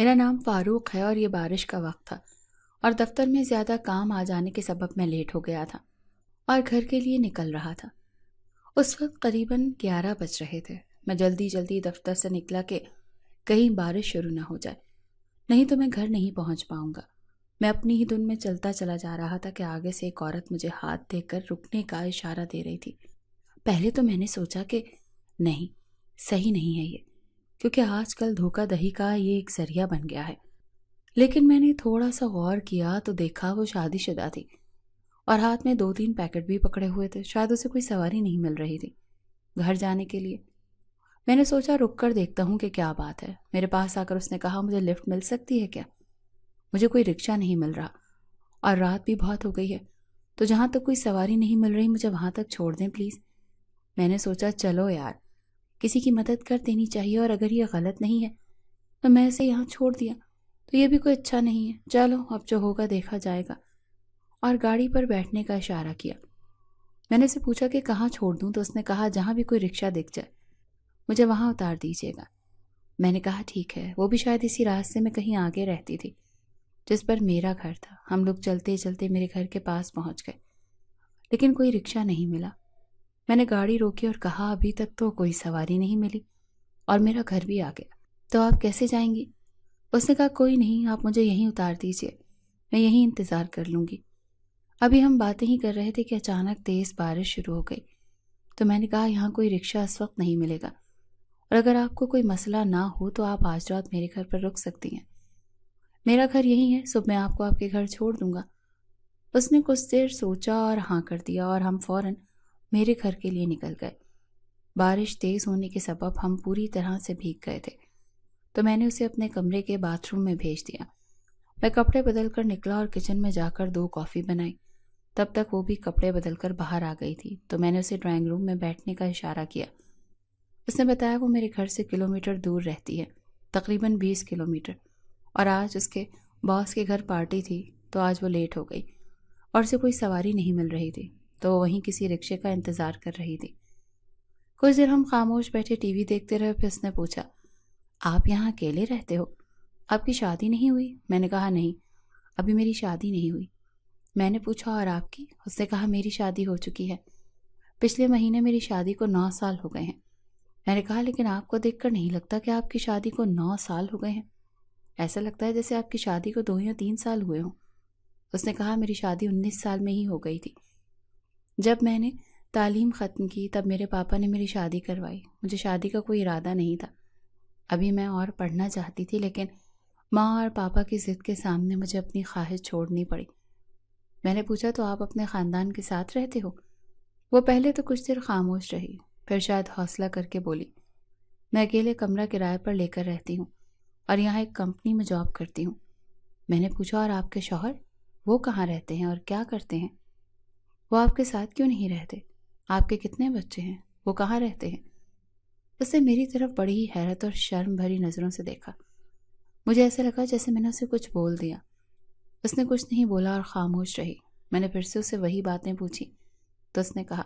میرا نام فاروق ہے اور یہ بارش کا وقت تھا اور دفتر میں زیادہ کام آ جانے کے سبب میں لیٹ ہو گیا تھا اور گھر کے لیے نکل رہا تھا۔ اس وقت قریباً 11 بج رہے تھے۔ میں جلدی جلدی دفتر سے نکلا کہ کہیں بارش شروع نہ ہو جائے، نہیں تو میں گھر نہیں پہنچ پاؤں گا۔ میں اپنی ہی دھن میں چلتا چلا جا رہا تھا کہ آگے سے ایک عورت مجھے ہاتھ دے کر رکنے کا اشارہ دے رہی تھی۔ پہلے تو میں نے سوچا کہ نہیں، صحیح نہیں ہے یہ، کیونکہ آج کل دھوکہ دہی کا یہ ایک ذریعہ بن گیا ہے۔ لیکن میں نے تھوڑا سا غور کیا تو دیکھا وہ شادی شدہ تھی اور ہاتھ میں 2-3 پیکٹ بھی پکڑے ہوئے تھے۔ شاید اسے کوئی سواری نہیں مل رہی تھی گھر جانے کے لیے۔ میں نے سوچا رک کر دیکھتا ہوں کہ کیا بات ہے۔ میرے پاس آ کر اس نے کہا، مجھے لفٹ مل سکتی ہے کیا؟ مجھے کوئی رکشہ نہیں مل رہا اور رات بھی بہت ہو گئی ہے، تو جہاں تک کوئی سواری نہیں مل رہی مجھے وہاں تک چھوڑ دیں پلیز۔ میں نے سوچا چلو یار، کسی کی مدد کر دینی چاہیے، اور اگر یہ غلط نہیں ہے تو میں اسے یہاں چھوڑ دیا تو یہ بھی کوئی اچھا نہیں ہے۔ چلو اب جو ہوگا دیکھا جائے گا، اور گاڑی پر بیٹھنے کا اشارہ کیا۔ میں نے اسے پوچھا کہ کہاں چھوڑ دوں، تو اس نے کہا جہاں بھی کوئی رکشہ دکھ جائے مجھے وہاں اتار دیجیے گا۔ میں نے کہا ٹھیک ہے۔ وہ بھی شاید اسی راستے میں کہیں آگے رہتی تھی جس پر میرا گھر تھا۔ ہم لوگ چلتے چلتے میرے گھر کے پاس پہنچ گئے، لیکن کوئی رکشہ نہیں ملا۔ میں نے گاڑی روکی اور کہا ابھی تک تو کوئی سواری نہیں ملی اور میرا گھر بھی آ گیا، تو آپ کیسے جائیں گی؟ اس نے کہا کوئی نہیں، آپ مجھے یہیں اتار دیجیے، میں یہیں انتظار کر لوں گی۔ ابھی ہم باتیں ہی کر رہے تھے کہ اچانک تیز بارش شروع ہو گئی، تو میں نے کہا یہاں کوئی رکشہ اس وقت نہیں ملے گا، اور اگر آپ کو کوئی مسئلہ نہ ہو تو آپ آج رات میرے گھر پر رک سکتی ہیں۔ میرا گھر یہی ہے، صبح میں آپ کو آپ کے گھر چھوڑ دوں گا۔ اس نے کچھ دیر سوچا اور ہاں کر دیا، اور ہم فوراً میرے گھر کے لیے نکل گئے۔ بارش تیز ہونے کے سبب ہم پوری طرح سے بھیگ گئے تھے، تو میں نے اسے اپنے کمرے کے باتھ روم میں بھیج دیا۔ میں کپڑے بدل کر نکلا اور کچن میں جا کر 2 کافی بنائی۔ تب تک وہ بھی کپڑے بدل کر باہر آ گئی تھی، تو میں نے اسے ڈرائنگ روم میں بیٹھنے کا اشارہ کیا۔ اس نے بتایا وہ میرے گھر سے کلومیٹر دور رہتی ہے، تقریباً 20 کلومیٹر، اور آج اس کے باس کے گھر پارٹی تھی تو آج وہ لیٹ ہو گئی اور اسے کوئی سواری نہیں مل رہی تھی، تو وہ وہیں کسی رکشے کا انتظار کر رہی تھی۔ کچھ دیر ہم خاموش بیٹھے ٹی وی دیکھتے رہے، پھر اس نے پوچھا آپ یہاں اکیلے رہتے ہو؟ آپ کی شادی نہیں ہوئی؟ میں نے کہا نہیں، ابھی میری شادی نہیں ہوئی۔ میں نے پوچھا اور آپ کی؟ اس نے کہا میری شادی ہو چکی ہے، پچھلے مہینے میری شادی کو 9 سال ہو گئے ہیں۔ میں نے کہا لیکن آپ کو دیکھ کر نہیں لگتا کہ آپ کی شادی کو 9 سال ہو گئے ہیں، ایسا لگتا ہے جیسے آپ کی شادی کو 2 یا 3 سال ہوئے ہوں۔ اس نے کہا میری شادی 19 سال میں ہی ہو گئی تھی۔ جب میں نے تعلیم ختم کی تب میرے پاپا نے میری شادی کروائی۔ مجھے شادی کا کوئی ارادہ نہیں تھا، ابھی میں اور پڑھنا چاہتی تھی، لیکن ماں اور پاپا کی ضد کے سامنے مجھے اپنی خواہش چھوڑنی پڑی۔ میں نے پوچھا تو آپ اپنے خاندان کے ساتھ رہتے ہو؟ وہ پہلے تو کچھ دیر خاموش رہی، پھر شاید حوصلہ کر کے بولی میں اکیلے کمرہ کرائے پر لے کر رہتی ہوں اور یہاں ایک کمپنی میں جاب کرتی ہوں۔ میں نے پوچھا اور آپ کے شوہر؟ وہ کہاں رہتے ہیں اور کیا کرتے ہیں؟ وہ آپ کے ساتھ کیوں نہیں رہتے؟ آپ کے کتنے بچے ہیں؟ وہ کہاں رہتے ہیں؟ اس نے میری طرف بڑی ہی حیرت اور شرم بھری نظروں سے دیکھا۔ مجھے ایسا لگا جیسے میں نے اسے کچھ بول دیا۔ اس نے کچھ نہیں بولا اور خاموش رہی۔ میں نے پھر سے اسے وہی باتیں پوچھی تو اس نے کہا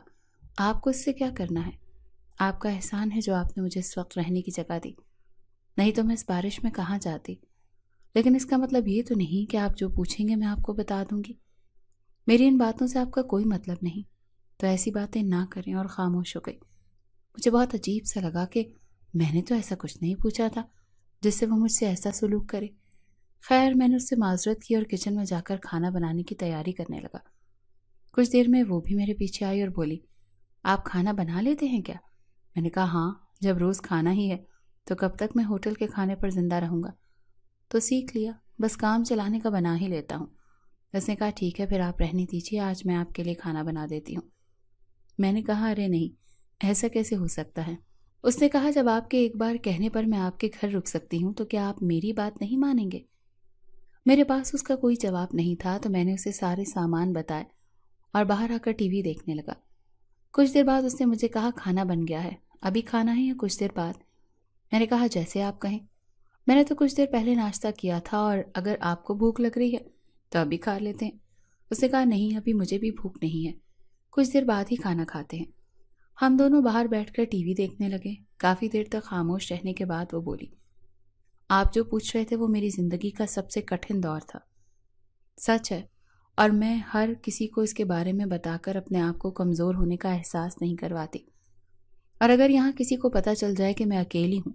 آپ کو اس سے کیا کرنا ہے؟ آپ کا احسان ہے جو آپ نے مجھے اس وقت رہنے کی جگہ دی، نہیں تو میں اس بارش میں کہاں جاتی۔ لیکن اس کا مطلب یہ تو نہیں کہ آپ جو پوچھیں گے میں آپ کو بتا دوں گی۔ میری ان باتوں سے آپ کا کوئی مطلب نہیں، تو ایسی باتیں نہ کریں، اور خاموش ہو گئی۔ مجھے بہت عجیب سا لگا کہ میں نے تو ایسا کچھ نہیں پوچھا تھا جس سے وہ مجھ سے ایسا سلوک کرے۔ خیر میں نے اس سے معذرت کی اور کچن میں جا کر کھانا بنانے کی تیاری کرنے لگا۔ کچھ دیر میں وہ بھی میرے پیچھے آئی اور بولی آپ کھانا بنا لیتے ہیں کیا؟ میں نے کہا ہاں، جب روز کھانا ہی ہے تو کب تک میں ہوٹل کے کھانے پر زندہ رہوں گا، تو سیکھ لیا، بس کام چلانے کا بنا ہی لیتا ہوں۔ اس نے کہا ٹھیک ہے پھر آپ رہنے دیجیے، آج میں آپ کے لیے کھانا بنا دیتی ہوں۔ میں نے کہا ارے نہیں، ایسا کیسے ہو سکتا ہے؟ اس نے کہا جب آپ کے ایک بار کہنے پر میں آپ کے گھر رک سکتی ہوں تو کیا آپ میری بات نہیں مانیں گے؟ میرے پاس اس کا کوئی جواب نہیں تھا، تو میں نے اسے سارے سامان بتائے اور باہر آ کر ٹی وی دیکھنے لگا۔ کچھ دیر بعد اس نے مجھے کہا کھانا بن گیا ہے، ابھی کھانا ہے یا کچھ دیر بعد؟ میں نے کہا جیسے آپ کہیں، میں نے تو کچھ دیر پہلے ناشتہ کیا تھا، اور اگر آپ کو بھوک لگ رہی ہے تو ابھی کھا لیتے ہیں۔ اس نے کہا نہیں، ابھی مجھے بھی بھوک نہیں ہے، کچھ دیر بعد ہی کھانا کھاتے ہیں۔ ہم دونوں باہر بیٹھ کر ٹی وی دیکھنے لگے۔ کافی دیر تک خاموش رہنے کے بعد وہ بولی آپ جو پوچھ رہے تھے وہ میری زندگی کا سب سے کٹھن دور تھا، سچ ہے، اور میں ہر کسی کو اس کے بارے میں بتا کر اپنے آپ کو کمزور ہونے کا احساس نہیں کرواتی۔ اور اگر یہاں کسی کو پتہ چل جائے کہ میں اکیلی ہوں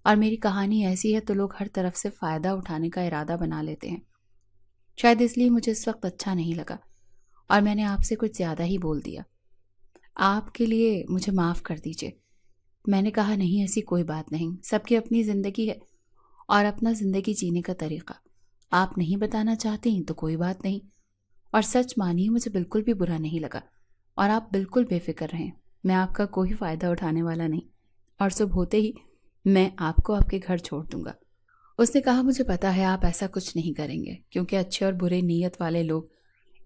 اور میری کہانی ایسی ہے تو لوگ ہر طرف سے فائدہ اٹھانے کا ارادہ بنا لیتے ہیں۔ شاید اس لیے مجھے اس وقت اچھا نہیں لگا اور میں نے آپ سے کچھ زیادہ ہی بول دیا۔ آپ کے لیے مجھے معاف کر دیجئے۔ میں نے کہا نہیں، ایسی کوئی بات نہیں، سب کی اپنی زندگی ہے اور اپنا زندگی جینے کا طریقہ۔ آپ نہیں بتانا چاہتی تو کوئی بات نہیں، اور سچ مانیے مجھے بالکل بھی برا نہیں لگا، اور آپ بالکل بے فکر رہیں، میں آپ کا کوئی فائدہ اٹھانے والا نہیں، اور صبح ہوتے ہی میں آپ کو آپ کے گھر چھوڑ دوں گا۔ اس نے کہا مجھے پتا ہے آپ ایسا کچھ نہیں کریں گے، کیونکہ اچھے اور برے نیت والے لوگ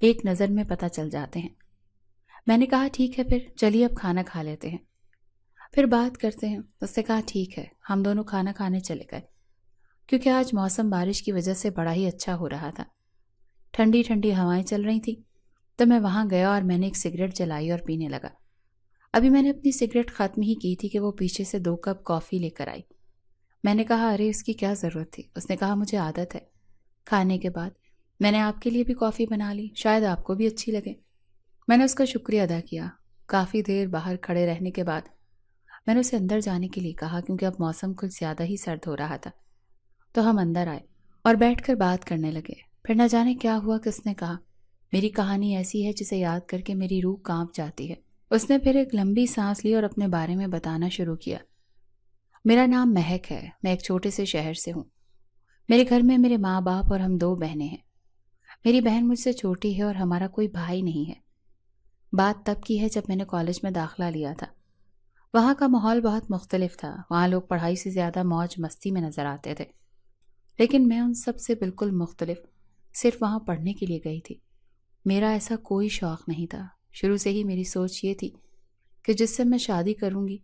ایک نظر میں پتہ چل جاتے ہیں۔ میں نے کہا ٹھیک ہے، پھر چلیے اب کھانا کھا لیتے ہیں، پھر بات کرتے ہیں۔ اس نے کہا ٹھیک ہے۔ ہم دونوں کھانا کھانے چلے گئے، کیونکہ آج موسم بارش کی وجہ سے بڑا ہی اچھا ہو رہا تھا، ٹھنڈی ٹھنڈی ہوائیں چل رہی تھیں۔ تو میں وہاں گیا اور میں نے ایک سگریٹ جلائی اور پینے لگا۔ ابھی میں نے اپنی سگریٹ ختم ہی کی تھی کہ وہ پیچھے سے 2 کپ کافی لے کر آئی۔ میں نے کہا ارے اس کی کیا ضرورت تھی؟ اس نے کہا مجھے عادت ہے، کھانے کے بعد میں نے آپ کے لیے بھی کافی بنا لی، شاید آپ کو بھی اچھی لگے۔ میں نے اس کا شکریہ ادا کیا۔ کافی دیر باہر کھڑے رہنے کے بعد میں نے اسے اندر جانے کے لیے کہا، کیونکہ اب موسم کچھ زیادہ ہی سرد ہو رہا تھا۔ تو ہم اندر آئے اور بیٹھ کر بات کرنے لگے۔ پھر نہ جانے کیا ہوا کہ اس نے کہا میری کہانی ایسی ہے جسے یاد کر کے میری روح کانپ جاتی ہے۔ اس نے پھر ایک لمبی سانس لی اور اپنے بارے میں بتانا شروع کیا۔ میرا نام مہک ہے، میں ایک چھوٹے سے شہر سے ہوں۔ میرے گھر میں میرے ماں باپ اور ہم 2 بہنیں ہیں۔ میری بہن مجھ سے چھوٹی ہے اور ہمارا کوئی بھائی نہیں ہے۔ بات تب کی ہے جب میں نے کالج میں داخلہ لیا تھا۔ وہاں کا ماحول بہت مختلف تھا، وہاں لوگ پڑھائی سے زیادہ موج مستی میں نظر آتے تھے، لیکن میں ان سب سے بالکل مختلف صرف وہاں پڑھنے کے لیے گئی تھی۔ میرا ایسا کوئی شوق نہیں تھا۔ شروع سے ہی میری سوچ یہ تھی کہ جس سے میں شادی کروں گی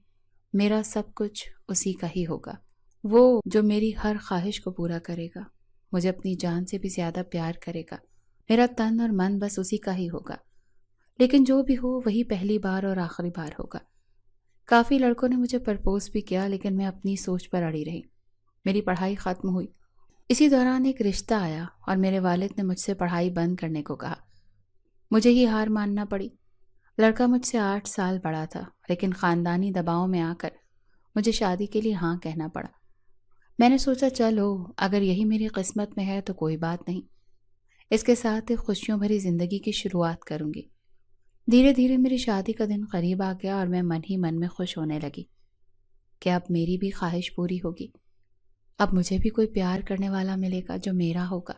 میرا سب کچھ اسی کا ہی ہوگا، وہ جو میری ہر خواہش کو پورا کرے گا، مجھے اپنی جان سے بھی زیادہ پیار کرے گا، میرا تن اور من بس اسی کا ہی ہوگا، لیکن جو بھی ہو وہی پہلی بار اور آخری بار ہوگا۔ کافی لڑکوں نے مجھے پرپوز بھی کیا، لیکن میں اپنی سوچ پر اڑی رہی۔ میری پڑھائی ختم ہوئی، اسی دوران ایک رشتہ آیا اور میرے والد نے مجھ سے پڑھائی بند کرنے کو کہا۔ مجھے ہی ہار ماننا پڑی۔ لڑکا مجھ سے 8 سال بڑا تھا، لیکن خاندانی دباؤ میں آ کر مجھے شادی کے لیے ہاں کہنا پڑا۔ میں نے سوچا چلو اگر یہی میری قسمت میں ہے تو کوئی بات نہیں، اس کے ساتھ ایک خوشیوں بھری زندگی کی شروعات کروں گی۔ دھیرے دھیرے میری شادی کا دن قریب آ گیا اور میں من ہی من میں خوش ہونے لگی کہ اب میری بھی خواہش پوری ہوگی، اب مجھے بھی کوئی پیار کرنے والا ملے گا جو میرا ہوگا۔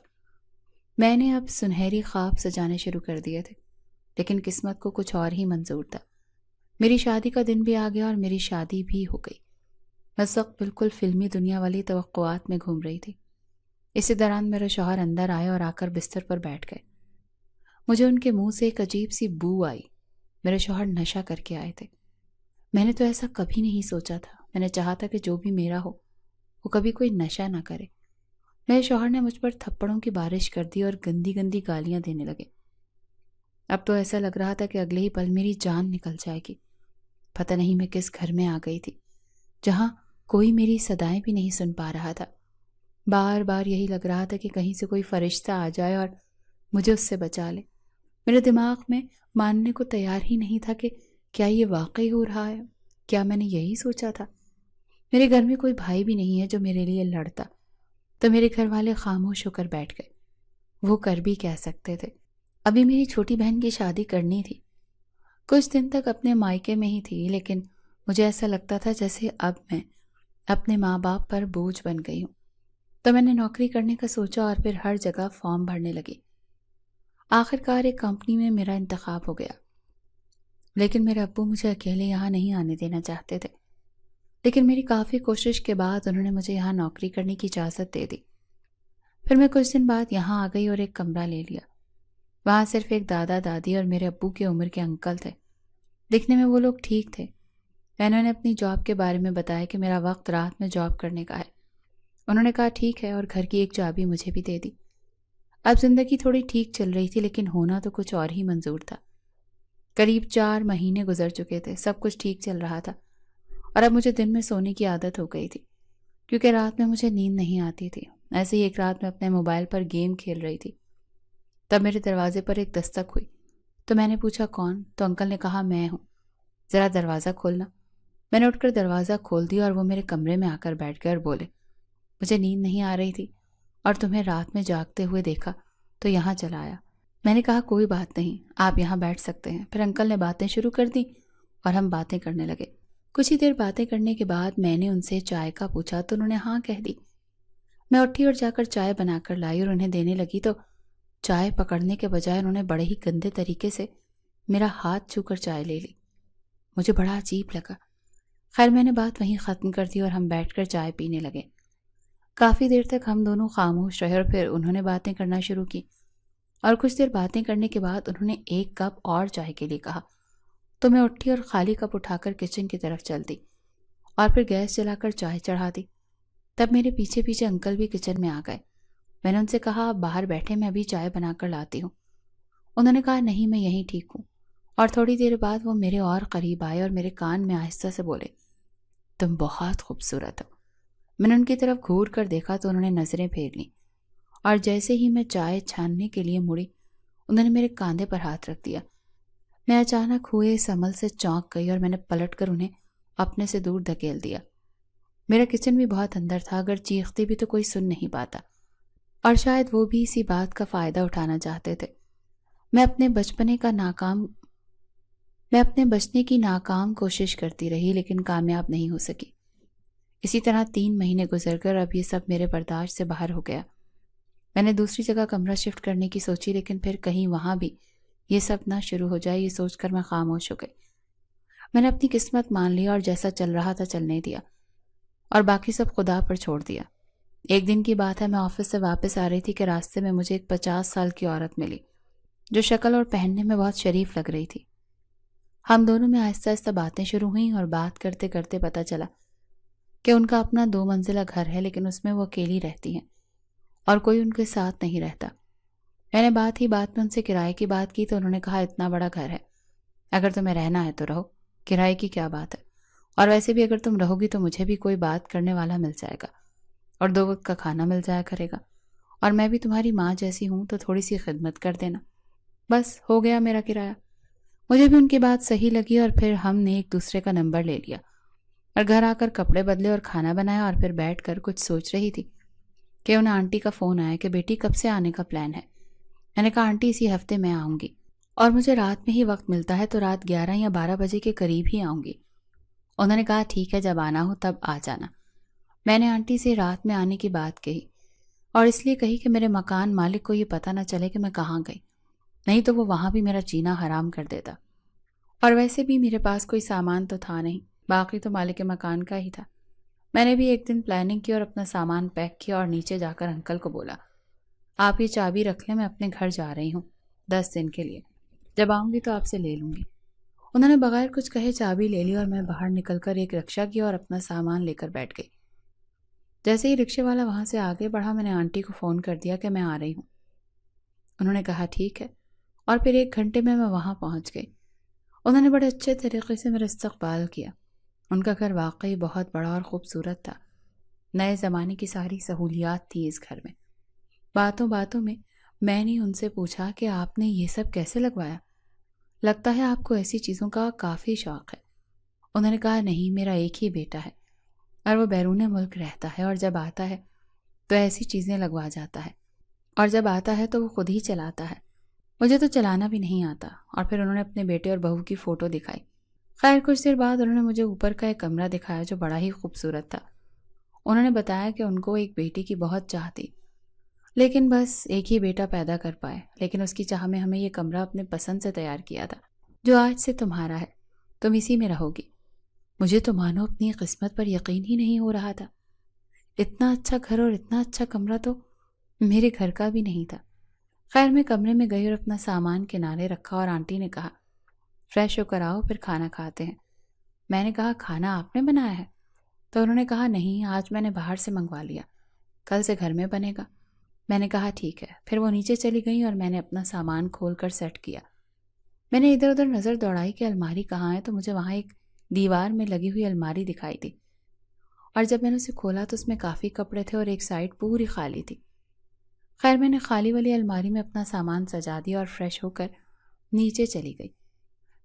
میں نے اب سنہری خواب سجانے شروع کر دیے تھے، لیکن قسمت کو کچھ اور ہی منظور تھا۔ میری شادی کا دن بھی آ گیا اور میری شادی بھی ہو گئی۔ میں اس وقت بالکل فلمی دنیا والی توقعات میں گھوم رہی تھی۔ اسی دوران میرا شوہر اندر آئے اور آ کر بستر پر بیٹھ گئے۔ مجھے ان کے منہ سے ایک عجیب سی بو آئی۔ میرے شوہر نشہ کر کے آئے تھے۔ میں نے تو ایسا کبھی نہیں سوچا تھا۔ میں نے چاہا تھا کہ جو بھی میرا ہو وہ کبھی کوئی نشہ نہ کرے۔ میرے شوہر نے مجھ پر تھپڑوں کی بارش کر دی اور گندی گندی گالیاں دینے لگے۔ اب تو ایسا لگ رہا تھا کہ اگلے ہی پل میری جان نکل جائے گی۔ پتہ نہیں میں کس گھر میں آ گئی تھی جہاں کوئی میری صدائیں بھی نہیں سن پا رہا تھا۔ بار بار یہی لگ رہا تھا کہ کہیں سے کوئی فرشتہ آ جائے اور مجھے اس سے بچا لے۔ میرے دماغ میں ماننے کو تیار ہی نہیں تھا کہ کیا یہ واقعی ہو رہا ہے، کیا میں نے یہی سوچا تھا۔ میرے گھر میں کوئی بھائی بھی نہیں ہے جو میرے لیے لڑتا، تو میرے گھر والے خاموش ہو کر بیٹھ گئے۔ وہ کر بھی کہہ سکتے تھے۔ ابھی میری چھوٹی بہن کی شادی کرنی تھی۔ کچھ دن تک اپنے مائکے میں ہی تھی، لیکن مجھے ایسا لگتا تھا جیسے اب میں اپنے ماں باپ پر بوجھ بن گئی ہوں۔ تو میں نے نوکری کرنے کا سوچا اور پھر ہر جگہ فارم بھرنے لگی۔ آخر کار ایک کمپنی میں میرا انتخاب ہو گیا، لیکن میرے ابو مجھے اکیلے یہاں نہیں آنے دینا چاہتے تھے، لیکن میری کافی کوشش کے بعد انہوں نے مجھے یہاں نوکری کرنے کی اجازت دے دی۔ پھر میں کچھ دن بعد یہاں آ گئی اور ایک کمرہ لے لیا۔ وہاں صرف ایک دادا دادی اور میرے ابو کی عمر کے انکل تھے۔ دکھنے میں وہ لوگ ٹھیک تھے۔ میں نے انہیں اپنی جاب کے بارے میں بتایا کہ میرا وقت رات میں جاب کرنے کا ہے۔ انہوں نے کہا ٹھیک ہے اور گھر کی ایک چابی مجھے بھی دے دی۔ اب زندگی تھوڑی ٹھیک چل رہی تھی، لیکن ہونا تو کچھ اور ہی منظور تھا۔ قریب 4 مہینے گزر چکے تھے، سب کچھ ٹھیک چل رہا تھا، اور اب مجھے دن میں سونے کی عادت ہو گئی تھی۔ کیونکہ رات میں مجھے نیند نہیں آتی تھی۔ ایسے ہی ایک رات میں اپنے موبائل پر گیم کھیل رہی تھی، تب میرے دروازے پر ایک دستک ہوئی تو میں نے پوچھا کون؟ تو انکل نے کہا میں ہوں، ذرا دروازہ کھولنا۔ میں نے اٹھ کر دروازہ کھول دیا اور وہ میرے کمرے میں آ کر بیٹھ گئے اور بولے مجھے نیند نہیں آ رہی تھی اور تمہیں رات میں جاگتے ہوئے دیکھا تو یہاں چلا آیا۔ میں نے کہا کوئی بات نہیں، آپ یہاں بیٹھ سکتے ہیں۔ پھر انکل نے باتیں شروع کر دیں اور ہم باتیں کرنے لگے۔ کچھ ہی دیر باتیں کرنے کے بعد میں نے ان سے چائے کا پوچھا تو انہوں نے ہاں کہہ دی۔ میں اٹھی اور جا کر چائے بنا کر لائی اور انہیں دینے لگی تو چائے پکڑنے کے بجائے انہوں نے بڑے ہی گندے طریقے سے میرا ہاتھ چھو کر چائے لے لی۔ مجھے بڑا عجیب لگا۔ خیر میں نے بات وہیں ختم کر دی اور ہم بیٹھ کر چائے پینے لگے۔ کافی دیر تک ہم دونوں خاموش رہے اور پھر انہوں نے باتیں کرنا شروع کی اور کچھ دیر باتیں کرنے کے بعد انہوں نے ایک کپ اور چائے کے لیے کہا تو میں اٹھی اور خالی کپ اٹھا کر کچن کی طرف چل دی اور پھر گیس جلا کر چائے چڑھا دی۔ تب میرے پیچھے پیچھے انکل بھی کچن میں آ گئے۔ میں نے ان سے کہا آپ باہر بیٹھے، میں ابھی چائے بنا کر لاتی ہوں۔ انہوں نے کہا نہیں میں یہیں ٹھیک ہوں، اور تھوڑی دیر بعد وہ میرے اور قریب آئے اور میرے کان میں آہستہ سے بولے تم بہت خوبصورت ہو۔ میں نے ان کی طرف گھور کر دیکھا تو انہوں نے نظریں پھیر لیں اور جیسے ہی میں چائے چھاننے کے لیے مڑی انہوں نے میرے کاندھے پر ہاتھ رکھ دیا۔ میں اچانک ہوئے اس عمل سے چونک گئی اور میں نے پلٹ کر انہیں اپنے سے دور دھکیل دیا۔ میرا کچن بھی بہت اندر تھا، اگر چیختی بھی تو کوئی سن نہیں پاتا، اور شاید وہ بھی اسی بات کا فائدہ اٹھانا چاہتے تھے۔ میں اپنے بچنے کی ناکام کوشش کرتی رہی لیکن کامیاب نہیں ہو سکی۔ اسی طرح 3 مہینے گزر کر اب یہ سب میرے برداشت سے باہر ہو گیا۔ میں نے دوسری جگہ کمرہ شفٹ کرنے کی سوچی لیکن پھر کہیں وہاں بھی یہ سب نہ شروع ہو جائے، یہ سوچ کر میں خاموش ہو گئی۔ میں نے اپنی قسمت مان لی اور جیسا چل رہا تھا چلنے دیا اور باقی سب خدا پر چھوڑ دیا۔ ایک دن کی بات ہے، میں آفس سے واپس آ رہی تھی کہ راستے میں مجھے ایک 50 سال کی عورت ملی جو شکل اور پہننے میں بہت شریف لگ رہی تھی۔ ہم دونوں میں آہستہ آہستہ باتیں شروع ہوئیں اور بات کرتے کرتے پتہ چلا کہ ان کا اپنا 2 منزلہ گھر ہے لیکن اس میں وہ اکیلی رہتی ہیں اور کوئی ان کے ساتھ نہیں رہتا۔ میں نے بات میں ان سے کرائے کی بات کی تو انہوں نے کہا اتنا بڑا گھر ہے، اگر تمہیں رہنا ہے تو رہو، کرائے کی کیا بات ہے، اور ویسے بھی اگر تم رہو گی تو مجھے بھی کوئی بات کرنے والا مل جائے گا اور 2 وقت کا کھانا مل جایا کرے گا، اور میں بھی تمہاری ماں جیسی ہوں تو تھوڑی سی خدمت کر دینا۔ بس ہو گیا میرا کرایہ۔ مجھے بھی ان کی بات صحیح لگی اور پھر ہم نے ایک دوسرے کا نمبر لے لیا اور گھر آ کر کپڑے بدلے اور کھانا بنایا، اور پھر بیٹھ کر کچھ سوچ رہی تھی کہ انہیں آنٹی کا فون آیا کہ بیٹی کب سے آنے کا پلان ہے۔ میں نے کہا آنٹی اسی ہفتے میں آؤں گی اور مجھے رات میں ہی وقت ملتا ہے تو رات 11 یا 12 بجے کے قریب ہی آؤں گی۔ انہوں نے کہا ٹھیک ہے، جب آنا ہو تب آ جانا۔ میں نے آنٹی سے رات میں آنے کی بات کہی اور اس لیے کہی کہ میرے مکان مالک کو یہ پتہ نہ چلے کہ میں کہاں گئی، نہیں تو وہ وہاں بھی میرا جینا حرام کر دیتا، اور ویسے بھی میرے پاس کوئی سامان تو تھا نہیں، باقی تو مالک مکان کا ہی تھا۔ میں نے بھی ایک دن پلاننگ کی اور اپنا سامان پیک کیا اور نیچے جا کر انکل کو بولا آپ یہ چابی رکھ لیں، میں اپنے گھر جا رہی ہوں 10 دن کے لیے، جب آؤں گی تو آپ سے لے لوں گی۔ انہوں نے بغیر کچھ کہے چابی لے لی اور میں باہر نکل کر ایک رکشہ کیا اور اپنا سامان لے کر بیٹھ گئی۔ جیسے ہی رکشے والا وہاں سے آگے بڑھا میں نے آنٹی کو فون کر دیا کہ میں آ رہی ہوں۔ انہوں نے کہا ٹھیک ہے، اور پھر 1 گھنٹے میں وہاں پہنچ گئی۔ انہوں نے بڑے اچھے طریقے سے میرا استقبال کیا۔ ان کا گھر واقعی بہت بڑا اور خوبصورت تھا، نئے زمانے کی ساری سہولیات تھی اس گھر میں۔ باتوں باتوں میں نے ان سے پوچھا کہ آپ نے یہ سب کیسے لگوایا؟ لگتا ہے آپ کو ایسی چیزوں کا کافی شوق ہے۔ انہوں نے کہا نہیں، میرا ایک ہی بیٹا ہے اور وہ بیرون ملک رہتا ہے، اور جب آتا ہے تو ایسی چیزیں لگوا جاتا ہے، اور جب آتا ہے تو وہ خود ہی چلاتا ہے، مجھے تو چلانا بھی نہیں آتا۔ اور پھر انہوں نے اپنے بیٹے اور بہو کی فوٹو دکھائی۔ خیر کچھ دیر بعد انہوں نے مجھے اوپر کا ایک کمرہ دکھایا جو بڑا ہی خوبصورت تھا۔ انہوں نے بتایا کہ ان کو ایک بیٹی کی بہت چاہ تھی، لیکن بس ایک ہی بیٹا پیدا کر پائے، لیکن اس کی چاہ میں ہمیں یہ کمرہ اپنے پسند سے تیار کیا تھا جو آج سے تمہارا ہے، تم اسی میں رہو گی۔ مجھے تو مانو اپنی قسمت پر یقین ہی نہیں ہو رہا تھا۔ اتنا اچھا گھر اور اتنا اچھا کمرہ تو میرے گھر کا بھی نہیں تھا۔ خیر میں کمرے میں گئی اور اپنا سامان کنارے رکھا اور آنٹی نے کہا فریش ہو کر آؤ، پھر کھانا کھاتے ہیں۔ میں نے کہا کھانا آپ نے بنایا ہے؟ تو انہوں نے کہا نہیں، آج میں نے باہر سے منگوا لیا، کل سے گھر میں بنے گا۔ میں نے کہا ٹھیک ہے۔ پھر وہ نیچے چلی گئیں اور میں نے اپنا سامان کھول کر سیٹ کیا۔ میں نے ادھر ادھر نظر دوڑائی کہ الماری کہاں ہے، تو مجھے وہاں ایک دیوار میں لگی ہوئی الماری دکھائی دی اور جب میں نے اسے کھولا تو اس میں کافی کپڑے تھے اور ایک سائڈ پوری خالی تھی۔ خیر میں نے خالی والی الماری میں اپنا سامان سجا دیا اور فریش ہو کر نیچے چلی گئی۔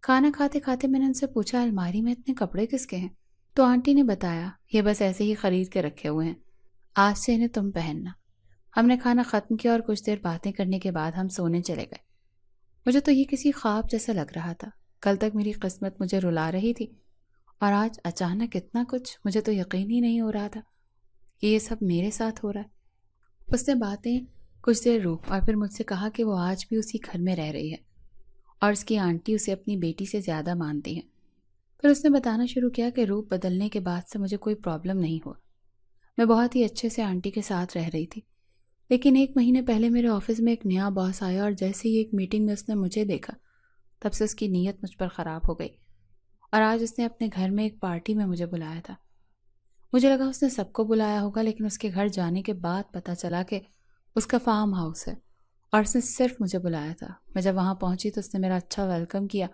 کھانا کھاتے کھاتے میں نے ان سے پوچھا الماری میں اتنے کپڑے کس کے ہیں؟ تو آنٹی نے بتایا یہ بس ایسے ہی خرید کے رکھے ہوئے ہیں، آج سے انہیں تم پہننا۔ ہم نے کھانا ختم کیا اور کچھ دیر باتیں کرنے کے بعد ہم سونے چلے گئے۔ مجھے تو یہ کسی خواب جیسا لگ رہا تھا۔ کل تک میری قسمت مجھے رلا رہی تھی اور آج اچانک اتنا کچھ، مجھے تو یقین ہی نہیں ہو رہا تھا کہ یہ سب میرے ساتھ ہو رہا ہے۔ اس نے باتیں کچھ دیر روک اور پھر مجھ سے کہا کہ وہ آج بھی اسی گھر میں رہ رہی ہے اور اس کی آنٹی اسے اپنی بیٹی سے زیادہ مانتی ہیں۔ پھر اس نے بتانا شروع کیا کہ روپ بدلنے کے بعد سے مجھے کوئی پرابلم نہیں ہوا۔ میں بہت ہی اچھے سے آنٹی کے ساتھ رہ رہی تھی، لیکن 1 مہینے پہلے میرے آفس میں ایک نیا باس آیا اور جیسے ہی ایک میٹنگ میں اس نے مجھے دیکھا تب سے اس کی نیت مجھ پر خراب ہو گئی اور آج اس نے اپنے گھر میں ایک پارٹی میں مجھے بلایا تھا۔ مجھے لگا اس نے سب کو بلایا ہوگا، لیکن اس کے گھر جانے کے بعد پتہ چلا کہ اس کا فارم ہاؤس ہے اور اس نے صرف مجھے بلایا تھا۔ میں جب وہاں پہنچی تو اس نے میرا اچھا ویلکم کیا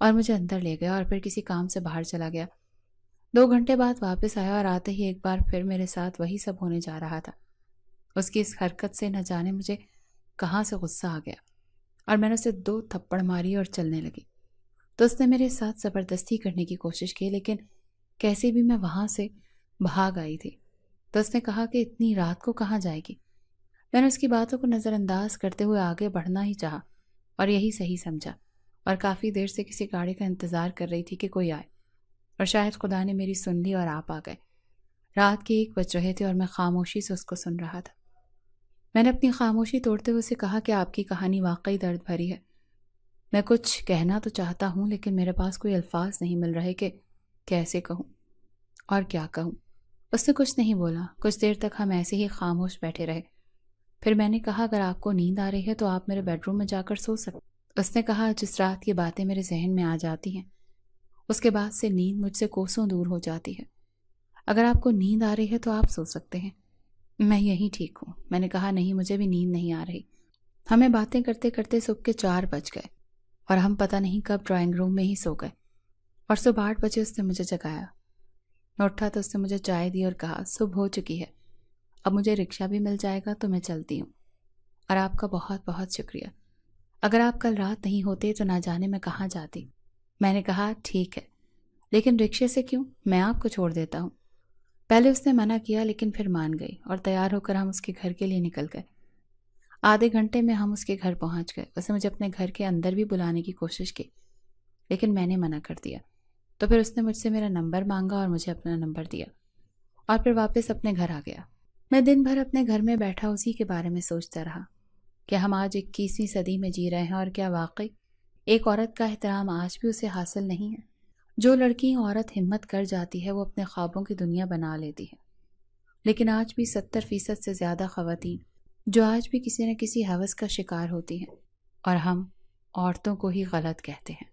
اور مجھے اندر لے گیا اور پھر کسی کام سے باہر چلا گیا۔ 2 گھنٹے بعد واپس آیا اور آتے ہی ایک بار پھر میرے ساتھ وہی سب ہونے جا رہا تھا۔ اس کی اس حرکت سے نہ جانے مجھے کہاں سے غصہ آ گیا اور میں نے اسے 2 تھپڑ ماری اور چلنے لگی تو اس نے میرے ساتھ زبردستی کرنے کی کوشش کی، لیکن کیسے بھی میں وہاں سے بھاگ آئی تھی۔ تو اس نے کہا کہ اتنی رات کو کہاں جائے گی؟ میں نے اس کی باتوں کو نظر انداز کرتے ہوئے آگے بڑھنا ہی چاہا اور یہی صحیح سمجھا اور کافی دیر سے کسی گاڑی کا انتظار کر رہی تھی کہ کوئی آئے، اور شاید خدا نے میری سن لی اور آپ آ گئے۔ رات کے 1 بج رہے تھے اور میں خاموشی سے اس کو سن رہا تھا۔ میں نے اپنی خاموشی توڑتے ہوئے اسے کہا کہ آپ کی کہانی واقعی درد بھری ہے۔ میں کچھ کہنا تو چاہتا ہوں لیکن میرے پاس کوئی الفاظ نہیں مل رہے کہ کیسے کہوں اور کیا کہوں۔ اس نے کچھ نہیں بولا۔ کچھ دیر تک ہم ایسے ہی خاموش بیٹھے رہے۔ پھر میں نے کہا اگر آپ کو نیند آ رہی ہے تو آپ میرے بیڈ روم میں جا کر سو سکتے۔ اس نے کہا جس رات کی باتیں میرے ذہن میں آ جاتی ہیں اس کے بعد سے نیند مجھ سے کوسوں دور ہو جاتی ہے۔ اگر آپ کو نیند آ رہی ہے تو آپ سو سکتے ہیں، میں یہیں ٹھیک ہوں۔ میں نے کہا نہیں، مجھے بھی نیند نہیں آ رہی۔ ہمیں باتیں کرتے کرتے صبح کے 4 بج گئے اور ہم پتہ نہیں کب ڈرائنگ روم میں ہی سو گئے، اور صبح 8 بجے اس نے مجھے جگایا۔ میں اٹھا تو اس نے مجھے چائے دی اور کہا صبح ہو چکی ہے، اب مجھے رکشہ بھی مل جائے گا تو میں چلتی ہوں، اور آپ کا بہت بہت شکریہ۔ اگر آپ کل رات نہیں ہوتے تو نہ جانے میں کہاں جاتی۔ میں نے کہا ٹھیک ہے، لیکن رکشے سے کیوں؟ میں آپ کو چھوڑ دیتا ہوں۔ پہلے اس نے منع کیا لیکن پھر مان گئی اور تیار ہو کر ہم اس کے گھر کے لیے نکل گئے۔ آدھے گھنٹے میں ہم اس کے گھر پہنچ گئے۔ اس نے مجھے اپنے گھر کے اندر بھی بلانے کی کوشش کی لیکن میں نے منع کر دیا۔ تو پھر اس نے مجھ سے میرا نمبر مانگا اور مجھے اپنا نمبر دیا اور پھر واپس اپنے گھر آ گیا۔ میں دن بھر اپنے گھر میں بیٹھا اسی کے بارے میں سوچتا رہا کہ ہم آج 21ویں صدی میں جی رہے ہیں، اور کیا واقعی ایک عورت کا احترام آج بھی اسے حاصل نہیں ہے؟ جو لڑکی عورت ہمت کر جاتی ہے وہ اپنے خوابوں کی دنیا بنا لیتی ہے، لیکن آج بھی 70% سے زیادہ خواتین جو آج بھی کسی نہ کسی ہوس کا شکار ہوتی ہیں، اور ہم عورتوں کو ہی غلط کہتے ہیں۔